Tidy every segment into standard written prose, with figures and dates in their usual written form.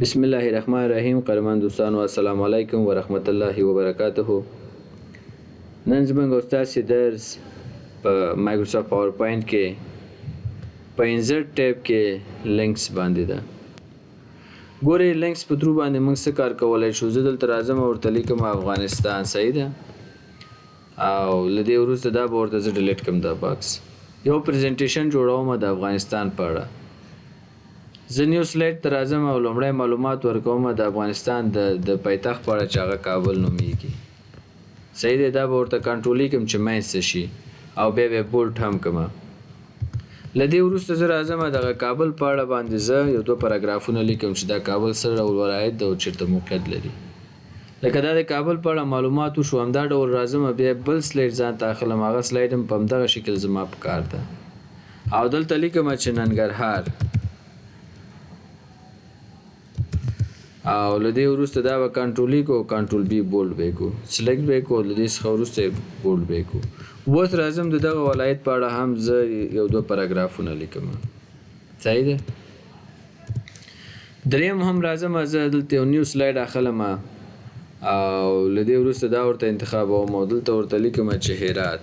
بسم الله الرحمن الرحیم. قدرمن دوستانو، السلام علیکم ورحمت الله وبرکاته. نن زموږ استاد درس په مایکروسافت پاورپوینټ کې په انسرټ ټیب کې لینکس باندې ده. ګورې لینکس په ترو باندې موږ څه کار کولای شو. زه دلته راځم او ورته لیکم افغانستان، صحیح ده، او له دې وروسته دا به ورته زه ډیلیټ کړم. دا باکس یو پریزنټیشن جوړوم د افغانستان په اړه. زه نیو سلایډ ته راځم او لومړی معلومات ورکوم د افغانستان د پایتخت په اړه چې هغه کابل نومیږي. صحیح دی، دا به ورته کنټرول کړم چې منځ څه شي او بیا به بولټ هم کړم. له دې وروسته زه راځم دغه کابل په اړه باندې زه یو دوه پاراګرافونه لیکم چې دا کابل څه ډول ولایت ده او چېرته موقعیت لري. لکه دا د کابل په اړه معلومات وشو، همدا ډول راځم بیا بل سلایډ ځان ته اخلم. هغه سلایډ هم په همدغه شکل زما په کار ده او دلته لیکم چې ننګرهار، او له دې وروسته دا به کنټرول کو، کنټرول بی بولډ به کو، سلیکټ به کو، له دې څخه وروسته بولډ به کو. اوس راځم دغه ولایت په اړه هم زه یو دوه پاراګرافونه لیکم. صحیح ده. دریم هم راځم زه دلته یو نیو سلایډ اخلم او له دې وروسته دا ورته انتخابوم او دلته ورته لیکم چې هرات.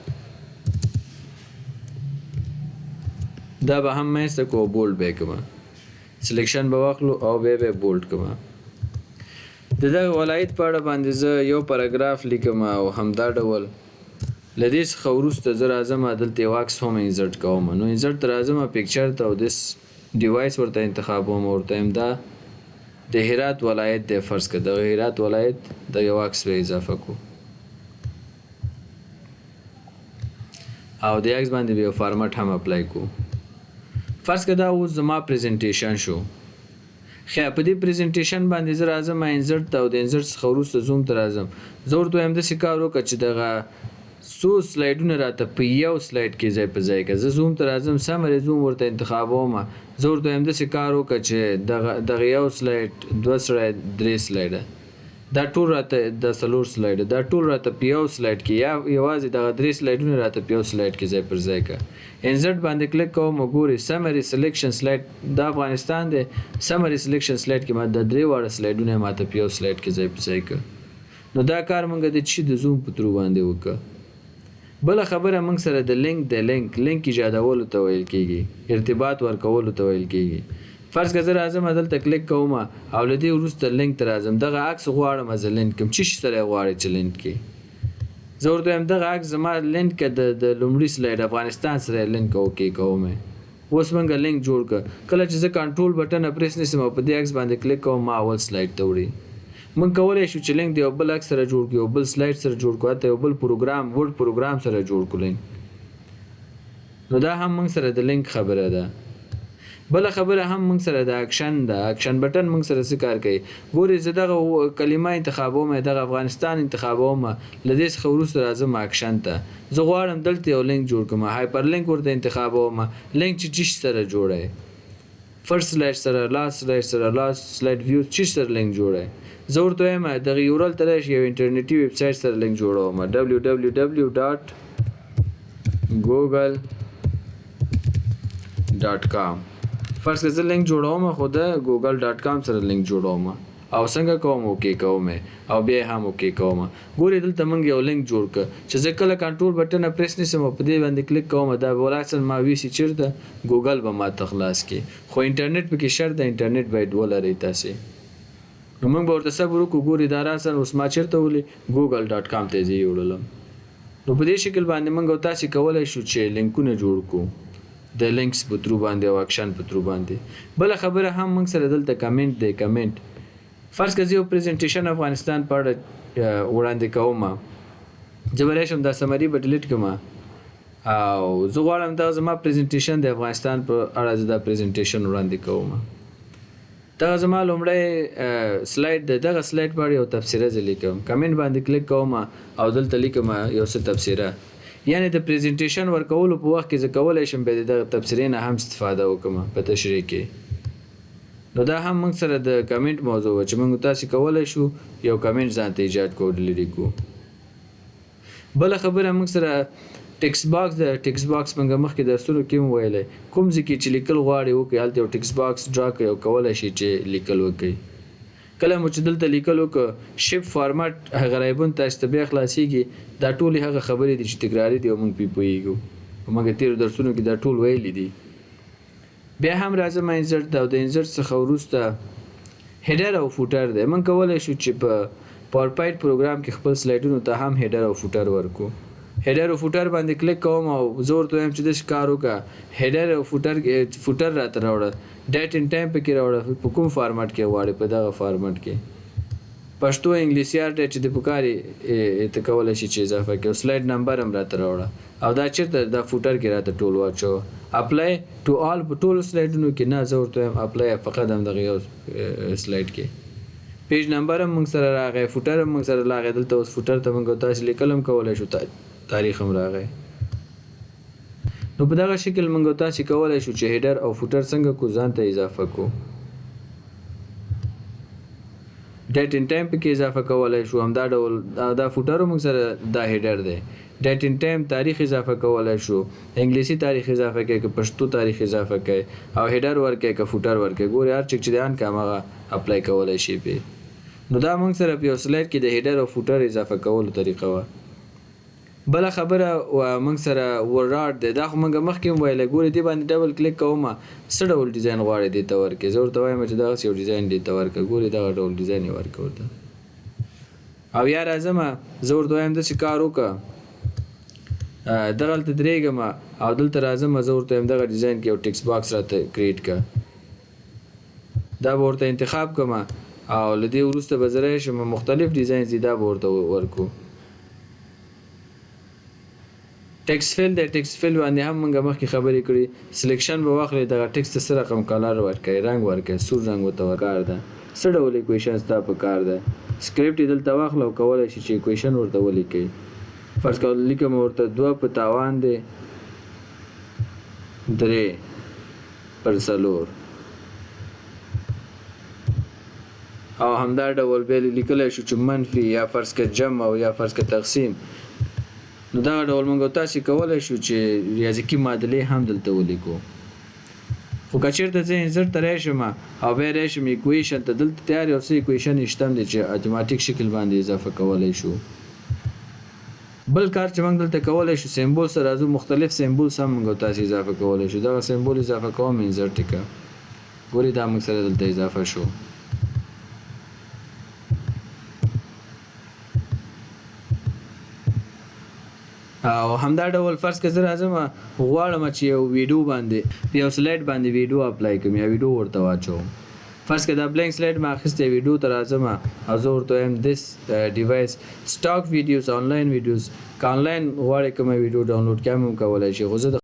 دا به هم منځته کو، بولډ به کوم، سلیکشن به واخلو او بیا به بولډ کوم. د دغه ولایت په اړه باندې زه یو پاراګراف لیکم او همدا ډول له دې څخه وروسته زه راځم دلته یو عکس هم انسرټ کوم. نو انسرټ ته راځم پکچر ته او دس ډیوایس ورته انتخابوم، ورته هم دا د هرات ولایت دی. فرض کړه د هرات ولایت د یو عکس به اضافه کو او د عکس باندې به یو فارمټ هم اپلای کو. فرض کړه دا اوس زما پریزنټیشن شو. خیر، په دې پریزنټیشن باندې زه راځم انسرټ ته او د انسرټ څخه وروسته زوم ته راځم. زه ورته وایم داسې کار وکړه چې دغه څو سلایډونه راته په یو سلایډ کې ځای په ځای کړه. زه زوم ته راځم، سمري زوم ورته انتخابوم. زه ورته وایم داسې کار وکړه چې دغه یو سلایډ، دوه سلایډ، درې سلایډه، دا ټول راته د څلور سلایډه، دا ټول راته په یو سلایډ کې یا یوازې دغه درې سلایډونه راته په یو سلایډ کې ځای پر ځای کړه. انسرټ باندې کلیک کوم او ګوري سمري سلیکشن سلایډ د افغانستان دی. سمري سلیکشن سلایډ کې ما د درې واړه سلایډونه ماته په یو سلایډ کې ځای په ځای کړه. نو دا کار موږ د چې د زوم په ترو باندې وکړه. بله خبره، موږ سره د لینک ایجادولو ته ویل کېږي، ارتباط ورکولو ته ویل کېږي. فرض کړه زه راځم دلته کلیک کوم او له دې وروسته لینک ته راځم. دغه عکس غواړم زه لینک کړم. څه شي سره غواړئ چې لینک کړي؟ زه ورته وایم دغه عکس زما لینک کړه د لومړي سلایډ افغانستان سره لینک اوکې کوم. اوس موږ لینک جوړ کړ. کله چې زه کنټرول بټن پریس نسم او په دې عکس باندې کلیک کوم، ما اول سلایډ ته وړي. موږ کولی شو چې لینک د یو بل عکس سره جوړ کړو، یو بل سلایډ سره جوړ کړو، حتی یو بل پروګرام، ورډ پروګرام سره جوړ کړو لینک. نو دا هم موږ سره د لینک خبره ده. بله خبره هم موږ سره د اکشن ده. اکشن بټن موږ سره څه کار کوي؟ ګورې زه دغه کلمه انتخابوم، دغه افغانستان انتخابوم، له دې څخه وروسته راځم اکشن ته. زه غواړم دلته یو لینک جوړ کړم، هایپر لینک ورته انتخابوم. لینک چې چی سره جوړی؟ فرست سلایډ سره، لاست سلایډ سره، لاست سلایډ ویو چی سره لینک جوړی؟ زه ورته وایم دغه یورل ته راشي، یو انټرنیټي ویب سایټ سره لینک جوړوم، www.google.com. فرض کړه زه لینک جوړوم خو د google.com سره لینک جوړوم او څنګه کوم؟ اوکې کوم او بیا هم اوکې کوم. ګورې دلته موږ یو لینک جوړ کړ چې زه کله کنټرول بټن پریس نسم او په دې باندې کلیک کوم، دا ولاسن ما ویسي چیرته ګوګل به ما ته خلاص کړي. خو انټرنیټ پکې شرط ده، انټرنیټ باید ولرئ تاسې. نو موږ به ورته صبر وکړو. ګورې دا راسن اوس ما چیرته ولي google.com ته یې وړلم. نو په دې شکل باندې موږ او تاسې کولی شو چې لینکونه جوړ کړو د لینکس په ترو باندې او اکشن په ترو باندې. بله خبره هم موږ سره دلته کمنټ دی. کمنټ فرض کړه زه یو پریزنټیشن افغانستان په اړه وړاندې کوم، زه به راشم دا سمري به ډیلیټ کړم او زه غواړم دا زما پریزنټیشن د افغانستان په اړه زه دا پریزنټیشن وړاندې کوم. دغه زما لومړی سلایډ دی. دغه سلایډ په اړه یو تبصره زه لیکم. کمنټ باندې کلیک کوم او دلته لیکم یو څه تبصره، یعنی د پریزنټیشن ورکولو په وخت کې زه کولی شم بیا دغه تبصرې نه هم استفاده وکړم په تشریح کې. نو دا هم موږ سره د کمنټ موضوع و چې موږ تاسې کولی شو یو کمنټ ځان ته ایجاد کړو، ډیلیټ کړو. بله خبره موږ سره ټیکس باکس ده. ټیکس باکس موږ مخکې درسونو کې هم ویلی، کوم ځای کې چې لیکل غواړي وکړي هلته یو ټیکس باکس ډرا کړئ او کولی شي چې لیکل وکړي. کله مو چې دلته لیکلو که شپ فارمټ هغه رایبون تاسو ته بیا خلاصېږي دا ټول هغه خبرې دي چې تکراري دي او موږ پې پوهېږو موږ تېرو درسونو کې دا ټول ویلي دي بیا هم راځم انسرټ ته او د انسرټ څخه وروسته هیډر او فوټر دی موږ کولی شو چې په پاورپوینټ پروګرام کې خپل سلایډونو ته هم هیډر او فوټر ورکو هیډر او فوټر باندې کلیک کوم او زه ورته وایم چې داسې کار وکړه هیډر او فوټر راته راوړه ډیټ ان ټایم پکې راوړه په کوم فارمټ کې غواړې په دغه فارمټ کې پښتو انګلیسي هر ډیټ چې د پکاري ته کولی شي چې اضافه کړي او سلایډ نمبر هم راته راوړه او دا چېرته دا فوټر کې راته ټول واچوه اپلای ټو آل په ټولو سلایډونو کې نه زه ورته وایم اپلای فقط همدغه یو سلایډ کې پیج نمبر هم موږ سره راغی فوټر هم موږ سره راغی دلته اوس فوټر ته موږ تاسې لیکل هم کولی شو تاریخ هم راغی نو په دغه شکل موږ تاسې کولی شو چې هیډر او فوټر څنګه کو ځان ته اضافه کو ډیټ ان ټایم پکې اضافه کولی شو همدا ډول دا فوټر موږ سره دا هیډر دی ډیټ ان ټایم تاریخ اضافه کولی شو انګلیسي تاریخ اضافه کوي که پښتو تاریخ اضافه کوي او هیډر ورکوي که فوټر ورکوي ګوري هر چیک چې دی ان کم هغه اپلای کولی شي پې نو دا موږ سره په یو سلایډ کې د هیډر او فوټر اضافه کولو طریقه وه بله خبره موږ سره ورډ دی دا خو موږ مخکې هم ویلی ګورې دې باندې ډبل کلیک کومه څه ډول ډیزاین غواړې دې ته ورکړې زه ورته وایم چې دغسې یو ډیزاین دې ته ورکړه ګورې دغه ډول ډیزاین یې ورکړه ورته او یا راځم زه ورته وایم داسې کار وکړه دغلته درېږم او دلته راځم زه ورته وایم دغه ډیزاین کې یو ټکس باکس راته کریټ کړه دا به ورته انتخاب کړم او له دې وروسته به زه راشم مختلف ډیزاینز دي دا به ورته ورکو ټکس فیل دی ټکس فیل باندې هم موږ مخکې خبرې کړي سلیکشن به واخلئ دغه ټکس ته څه رقم کلر ورکوئ رنګ ورکوئ سور رنګ ورته پکار ده څه ډول ایکویشن ستا پکار ده سکریپټ یې دلته واخله او کولی شي چې ایکویشن ورته ولیکئ فرض کول لیکم ورته 2 په تاوان دی 3 پر 4 او همدا ډول بیا لیکلی شو چې منفي یا فرض که جمع او یا فرض که تقسیم نو دغه ډول موږ تاسې کولی شو چې ریاضیکي معادلې هم دلته ولیکو خو که چېرته زه انسرټ ته راشم او بیا راشم ایکویشن ته دلته تیار یو څه ایکویشن یې شته هم دی چې اتوماتیک شکل باندې اضافه کولی شو بل کار چې موږ دلته کولی شو سیمبول سره راځو مختلف سیمبولز هم موږ تاسې اضافه کولی شو دغه سیمبول اضافه کوم انسرټ یې کړه ګورې دا موږ سره دلته اضافه شو او همدا ډول فرض که زه راځم غواړم چې یو ویډیو باندې په یو سلایډ باندې ویډیو اپلای کړم یا ویډیو ورته واچوم فرض که دا بلینک سلایډ ما اخیستی ویډیو ته راځم او زه ورته وایم دس ډیوایس سټاک ویډیوز آنلاین ویډیوز که آنلاین غواړئ کومه ویډیو ډاونلوډ کړم هم کولی شي خو زه